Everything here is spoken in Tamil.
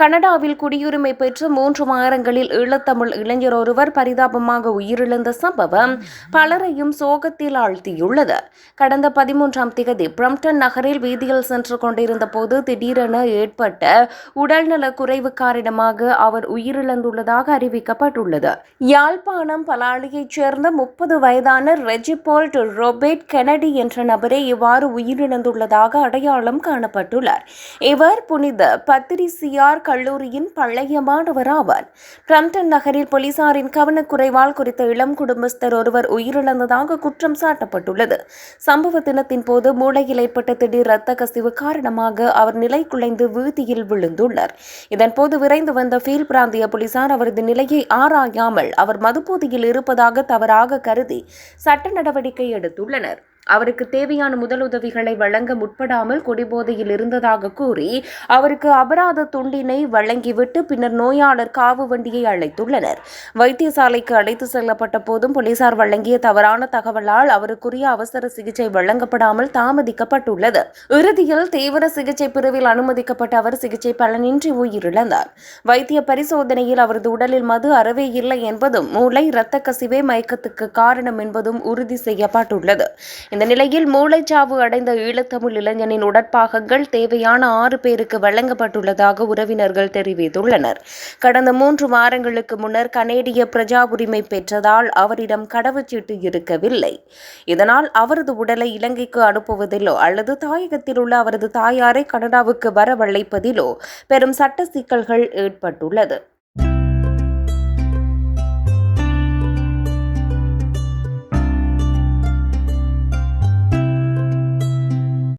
கனடாவில் குடியுரிமை பெற்று 3 வாரங்களில் ஈழத்தமிழ் இளைஞர் ஒருவர் பரிதாபமாக உயிரிழந்த சம்பவம் பலரையும் சோகத்தில் ஆழ்த்தியுள்ளது. கடந்த 13ஆம் திகதி பிரம்டன் நகரில் வீதியில் சென்று கொண்டிருந்த போது திடீரென ஏற்பட்ட உடல்நலக் குறைவு காரணமாக அவர் உயிரிழந்துள்ளதாக அறிவிக்கப்பட்டுள்ளது. யாழ்ப்பாணம் பலாலியைச் சேர்ந்த 30 வயதான ரெஜிபால்ட் ரொபேட் கெனடி என்ற நபரே இவ்வாறு உயிரிழந்துள்ளதாக அடையாளம் காணப்பட்டுள்ளார். இவர் புனித பத்திரிசியார் கல்லூரியின் பழைய மாணவர் ஆவார். பிரம்டன் நகரில் போலீசாரின் கவனக்குறைவால் குறித்த இளம் குடும்பஸ்தர் ஒருவர் உயிரிழந்ததாக குற்றம் சாட்டப்பட்டுள்ளது. சம்பவ தினத்தின் போது மூளையில் ஏற்பட்ட திடீர் இரத்த கசிவு காரணமாக அவர் நிலை குலைந்து வீதியில் விழுந்துள்ளார். இதன்போது விரைந்து வந்த ஃபீல்ட் பிராந்திய போலீசார் அவரது நிலையை ஆராயாமல் அவர் மதுபோதையில் இருப்பதாக தவறாக கருதி சட்ட நடவடிக்கை எடுத்துள்ளனர். அவருக்கு தேவையான முதலுதவிகளை வழங்க முற்படாமல் குடிபோதையில் இருந்ததாக கூறி அவருக்கு அபராத துண்டினை வழங்கிவிட்டு பின்னர் நோயாளர் காவு வண்டியை அழைத்துள்ளனர். வைத்தியசாலைக்கு அழைத்து செல்லப்பட்ட போதும் போலீசார் வழங்கிய தவறான தகவலால் அவருக்குரிய அவசர சிகிச்சை வழங்கப்படாமல் தாமதிக்கப்பட்டுள்ளது. இறுதியில் தீவிர சிகிச்சை பிரிவில் அனுமதிக்கப்பட்ட அவர் சிகிச்சை பலனின்றி உயிரிழந்தார். வைத்திய பரிசோதனையில் அவரது உடலில் மது அறவே இல்லை என்பதும் மூளை இரத்த கசிவே மயக்கத்துக்கு காரணம் என்பதும் உறுதி செய்யப்பட்டுள்ளது. இந்த நிலையில் மூளைச்சாவு அடைந்த ஈழத்தமிழ் இளைஞனின் உடற்பாகங்கள் தேவையான 6 பேருக்கு வழங்கப்பட்டுள்ளதாக உறவினர்கள் தெரிவித்துள்ளனர். கடந்த 3 வாரங்களுக்கு முன்னர் கனேடிய பிரஜா உரிமை பெற்றதால் அவரிடம் கடவுச்சீட்டு இருக்கவில்லை. இதனால் அவரது உடலை இலங்கைக்கு அனுப்புவதிலோ அல்லது தாயகத்தில் உள்ள அவரது தாயாரை கனடாவுக்கு வரவழைப்பதிலோ பெரும் சட்ட சிக்கல்கள் ஏற்பட்டுள்ளது.